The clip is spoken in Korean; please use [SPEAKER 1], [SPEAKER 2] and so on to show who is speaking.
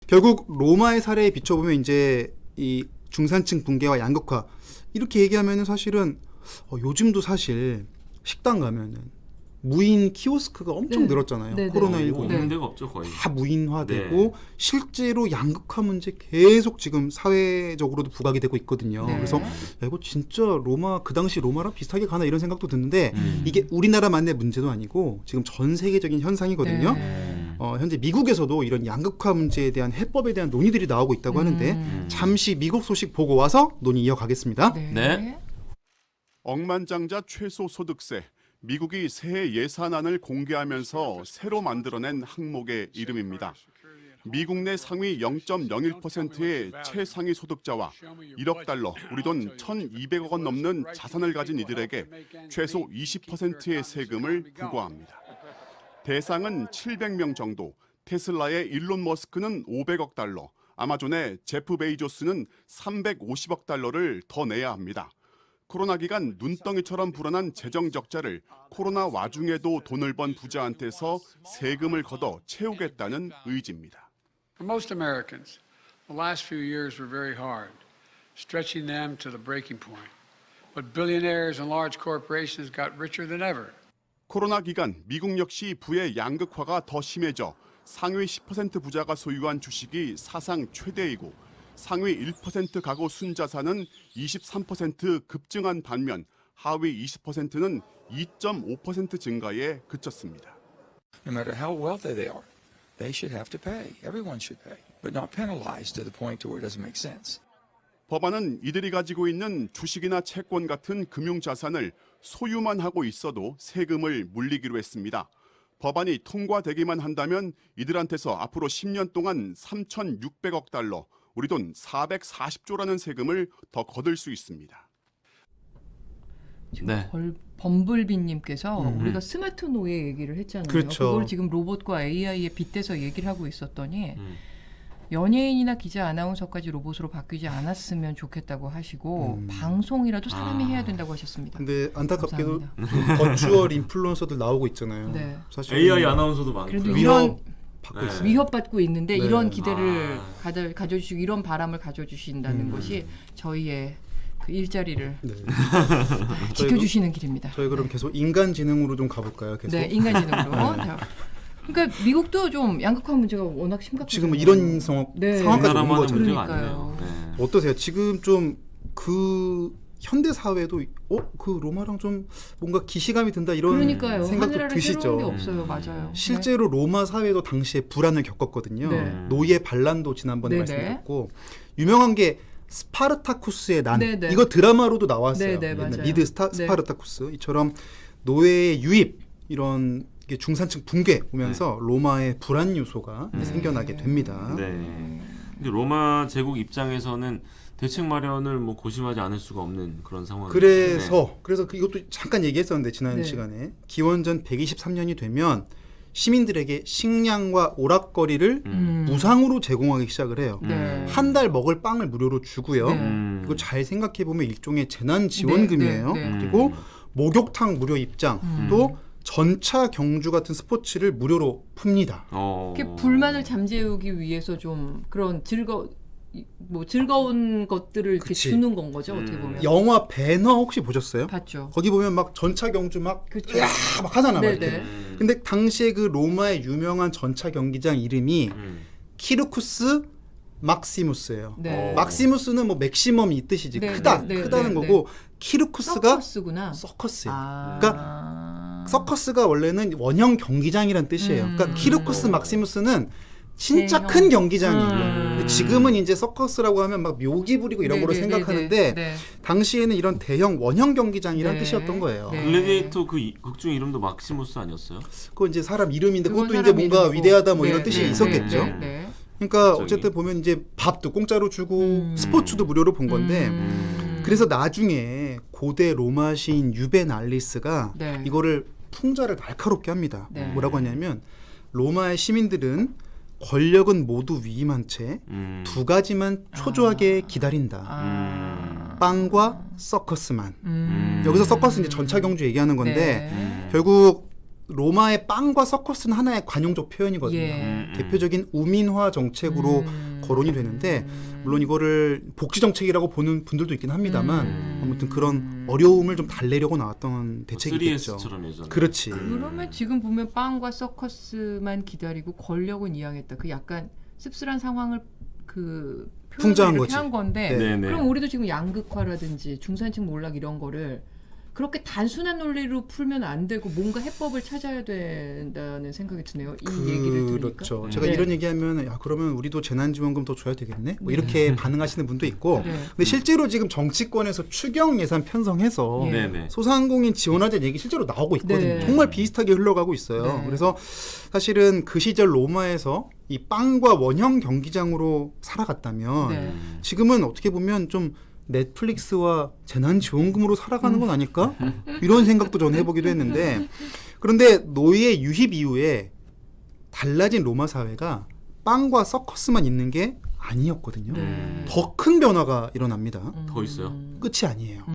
[SPEAKER 1] 결국 로마의 사례에 비춰보면 이제 이 중산층 붕괴와 양극화 이렇게 얘기하면은 사실은 요즘도 사실 식당 가면은 무인 키오스크가 엄청 늘었잖아요. 코로나19
[SPEAKER 2] 없는 데가 없죠 거의.
[SPEAKER 1] 다 무인화되고 실제로 양극화 문제 계속 지금 사회적으로도 부각이 되고 있거든요. 그래서 야, 이거 진짜 로마 그 당시 로마랑 비슷하게 가나 이런 생각도 드는데 이게 우리나라만의 문제도 아니고 지금 전 세계적인 현상이거든요. 현재 미국에서도 이런 양극화 문제에 대한 해법에 대한 논의들이 나오고 있다고 하는데 잠시 미국 소식 보고 와서 논의 이어가겠습니다.
[SPEAKER 2] 네.
[SPEAKER 3] 억만장자 최소 소득세. 미국이 새해 예산안을 공개하면서 새로 만들어낸 항목의 이름입니다. 미국 내 상위 0.01%의 최상위 소득자와 1억 달러, 우리 돈 1,200억 원 넘는 자산을 가진 이들에게 최소 20%의 세금을 부과합니다. 대상은 700명 정도, 테슬라의 일론 머스크는 500억 달러, 아마존의 제프 베이조스는 350억 달러를 더 내야 합니다. 코로나 기간 눈덩이처럼 불어난 재정 적자를 코로나 와중에도 돈을 번 부자한테서 세금을 걷어 채우겠다는 의지입니다.
[SPEAKER 4] For most Americans, the last few years were very hard, stretching them to the breaking point. But billionaires and large corporations got richer than ever.
[SPEAKER 3] 코로나 기간 미국 역시 부의 양극화가 더 심해져 상위 10% 부자가 소유한 주식이 사상 최대이고 상위 1% 가구 순자산은 23% 급증한 반면 하위 20%는 2.5% 증가에 그쳤습니다.
[SPEAKER 5] No matter how wealthy they are, they should have to pay. Everyone should pay, but not penalized to the point to where it doesn't make sense.
[SPEAKER 3] 법안은 이들이 가지고 있는 주식이나 채권 같은 금융자산을 소유만 하고 있어도 세금을 물리기로 했습니다. 법안이 통과되기만 한다면 이들한테서 앞으로 10년 동안 3,600억 달러, 우리 돈 440조라는 세금을 더 거둘 수 있습니다.
[SPEAKER 2] 네.
[SPEAKER 6] 범블비님께서 우리가 스마트 노예 얘기를 했잖아요.
[SPEAKER 1] 그렇죠.
[SPEAKER 6] 그걸 지금 로봇과 AI에 빗대서 얘기를 하고 있었더니 연예인이나 기자, 아나운서까지 로봇으로 바뀌지 않았으면 좋겠다고 하시고 방송이라도 사람이 해야 된다고 하셨습니다.
[SPEAKER 1] 근데 안타깝게도 버추얼 인플루언서들 나오고 있잖아요.
[SPEAKER 6] 네.
[SPEAKER 1] 사실
[SPEAKER 2] AI 아나운서도 많고.
[SPEAKER 6] 그래도 이런
[SPEAKER 1] 받고 있어요.
[SPEAKER 6] 위협받고 있는데
[SPEAKER 1] 네.
[SPEAKER 6] 이런 기대를 가져주시고 이런 바람을 가져주신다는 것이 저희의 그 일자리를 지켜주시는 길입니다.
[SPEAKER 1] 저희 그럼 계속 인간지능으로 좀 가볼까요? 계속.
[SPEAKER 6] 네, 인간지능으로. 자, 그러니까 미국도 좀 양극화 문제가 워낙 심각해요.
[SPEAKER 1] 지금 이런 상황까지 온
[SPEAKER 2] 우리나라만의
[SPEAKER 1] 거죠.
[SPEAKER 2] 문제가
[SPEAKER 6] 그러니까요.
[SPEAKER 2] 아니네요. 네.
[SPEAKER 1] 어떠세요? 지금 좀 그 현대 사회도 그 로마랑 좀 뭔가 기시감이 든다 이런
[SPEAKER 6] 그러니까요.
[SPEAKER 1] 생각도
[SPEAKER 6] 하늘 아래
[SPEAKER 1] 드시죠.
[SPEAKER 6] 새로운 게 없어요. 맞아요.
[SPEAKER 1] 실제로 로마 사회도 당시에 불안을 겪었거든요.
[SPEAKER 6] 네.
[SPEAKER 1] 노예 반란도 지난번에
[SPEAKER 6] 네네.
[SPEAKER 1] 말씀드렸고 유명한 게 스파르타쿠스의 난
[SPEAKER 6] 네네.
[SPEAKER 1] 이거 드라마로도 나왔어요.
[SPEAKER 6] 네네,
[SPEAKER 1] 옛날
[SPEAKER 6] 맞아요.
[SPEAKER 1] 리드 스파르타쿠스 이처럼 노예의 유입 이런 게 중산층 붕괴 오면서 로마의 불안 요소가 생겨나게 됩니다.
[SPEAKER 2] 네. 근데 로마 제국 입장에서는 대책 마련을 뭐 고심하지 않을 수가 없는 그런 상황이죠.
[SPEAKER 1] 그래서 이것도 잠깐 얘기했었는데 지난
[SPEAKER 6] 네.
[SPEAKER 1] 시간에 기원전 123년이 되면 시민들에게 식량과 오락거리를 무상으로 제공하기 시작을 해요.
[SPEAKER 6] 네.
[SPEAKER 1] 한 달 먹을 빵을 무료로 주고요.
[SPEAKER 6] 네.
[SPEAKER 1] 이거 잘 생각해 보면 일종의 재난 지원금이에요.
[SPEAKER 6] 네, 네, 네.
[SPEAKER 1] 그리고 목욕탕 무료 입장, 또 전차 경주 같은 스포츠를 무료로 풉니다.
[SPEAKER 6] 이렇게 불만을 잠재우기 위해서 좀 그런 즐거운 것들을 이렇게
[SPEAKER 1] 그치.
[SPEAKER 6] 주는 건 거죠. 어떻게 보면.
[SPEAKER 1] 영화 배너 혹시 보셨어요?
[SPEAKER 6] 봤죠.
[SPEAKER 1] 거기 보면 막 전차 경주 막
[SPEAKER 6] 그쵸.
[SPEAKER 1] 으아 막 하잖아. 막
[SPEAKER 6] 네,
[SPEAKER 1] 이렇게.
[SPEAKER 6] 네.
[SPEAKER 1] 근데 당시에 그 로마의 유명한 전차 경기장 이름이 키르쿠스 막시무스예요.
[SPEAKER 6] 네.
[SPEAKER 1] 막시무스는 뭐 맥시멈이 이 뜻이지
[SPEAKER 6] 네,
[SPEAKER 1] 크다,
[SPEAKER 6] 네, 네,
[SPEAKER 1] 크다는
[SPEAKER 6] 네,
[SPEAKER 1] 거고 키르쿠스가
[SPEAKER 6] 서커스구나.
[SPEAKER 1] 서커스예요.
[SPEAKER 6] 그러니까
[SPEAKER 1] 서커스가 원래는 원형 경기장이란 뜻이에요. 그러니까 키르쿠스 막시무스는 진짜
[SPEAKER 6] 대형.
[SPEAKER 1] 큰 경기장이에요. 근데 지금은 이제 서커스라고 하면 막 묘기 부리고 이런 거로 생각하는데
[SPEAKER 6] 네.
[SPEAKER 1] 당시에는 이런 대형 원형 경기장이란
[SPEAKER 6] 네.
[SPEAKER 1] 뜻이었던 거예요.
[SPEAKER 6] 네.
[SPEAKER 2] 글래디에이터 그 극중 이름도 막시무스 아니었어요?
[SPEAKER 1] 그거 이제 사람 이름인데
[SPEAKER 6] 그건
[SPEAKER 1] 그것도 이제 뭔가
[SPEAKER 6] 사람 이름이고.
[SPEAKER 1] 위대하다 뭐
[SPEAKER 6] 네,
[SPEAKER 1] 이런 뜻이
[SPEAKER 6] 네,
[SPEAKER 1] 있었겠죠.
[SPEAKER 6] 네, 네.
[SPEAKER 1] 그러니까
[SPEAKER 2] 갑자기.
[SPEAKER 1] 어쨌든 보면 이제 밥도 공짜로 주고 스포츠도 무료로 본 건데 그래서 나중에 고대 로마 시인 유벤알리스가
[SPEAKER 6] 네.
[SPEAKER 1] 이거를 풍자를 날카롭게 합니다.
[SPEAKER 6] 네.
[SPEAKER 1] 뭐라고 하냐면 로마의 시민들은 권력은 모두 위임한 채 두 가지만 초조하게 기다린다. 빵과 서커스만. 여기서 서커스 이제 전차 경주 얘기하는 건데
[SPEAKER 6] 네.
[SPEAKER 1] 결국 로마의 빵과 서커스는 하나의 관용적 표현이거든요.
[SPEAKER 6] 예.
[SPEAKER 1] 대표적인 우민화 정책으로 거론이 되는데 물론 이거를 복지 정책이라고 보는 분들도 있긴 합니다만 아무튼 그런 어려움을 좀 달래려고 나왔던 대책이겠죠.
[SPEAKER 2] 3S처럼 예전에.
[SPEAKER 1] 그렇지.
[SPEAKER 6] 그러면 지금 보면 빵과 서커스만 기다리고 권력은 이양했다. 그 약간 씁쓸한 상황을 그
[SPEAKER 1] 풍자한
[SPEAKER 6] 표현을
[SPEAKER 1] 거지.
[SPEAKER 6] 이렇게 한 건데
[SPEAKER 2] 네네.
[SPEAKER 6] 그럼 우리도 지금 양극화라든지 중산층 몰락 이런 거를 그렇게 단순한 논리로 풀면 안 되고 뭔가 해법을 찾아야 된다는 생각이 드네요. 이 얘기를 들으니까.
[SPEAKER 1] 그렇죠. 제가
[SPEAKER 6] 네.
[SPEAKER 1] 이런 얘기하면 야 그러면 우리도 재난지원금 더 줘야 되겠네. 뭐 이렇게 반응하시는 분도 있고.
[SPEAKER 6] 네.
[SPEAKER 1] 근데 실제로 지금 정치권에서 추경 예산 편성해서
[SPEAKER 6] 예.
[SPEAKER 2] 네네.
[SPEAKER 1] 소상공인 지원하자는 얘기 실제로 나오고 있거든요.
[SPEAKER 6] 네.
[SPEAKER 1] 정말 비슷하게 흘러가고 있어요.
[SPEAKER 6] 네.
[SPEAKER 1] 그래서 사실은 그 시절 로마에서 이 빵과 원형 경기장으로 살아갔다면
[SPEAKER 6] 네.
[SPEAKER 1] 지금은 어떻게 보면 좀 넷플릭스와 재난지원금으로 살아가는 건 아닐까? 이런 생각도 저는 해보기도 했는데 그런데 노예 유입 이후에 달라진 로마 사회가 빵과 서커스만 있는 게 아니었거든요.
[SPEAKER 6] 네.
[SPEAKER 1] 더 큰 변화가 일어납니다.
[SPEAKER 2] 더 있어요?
[SPEAKER 1] 끝이 아니에요.